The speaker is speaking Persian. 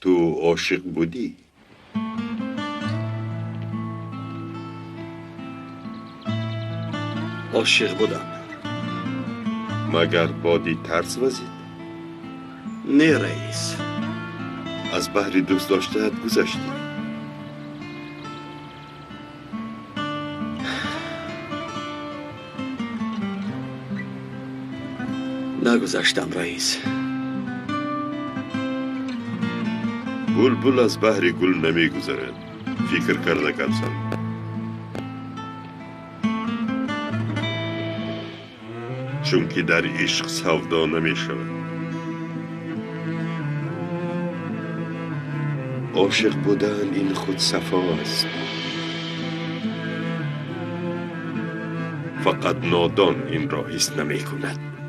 تو عاشق بودی؟ عاشق بودم. مگر بادی ترس وزید؟ نه رئیس. از بحر دوست داشتهت گذشتی؟ نگذشتم رئیس. بلبل از بحر گل نمی گذرد. فکر کرده کبسن. چون که در عشق سودا نمی شود. عاشق بودن این خود صفا است. فقط نادان این را حس نمی کند.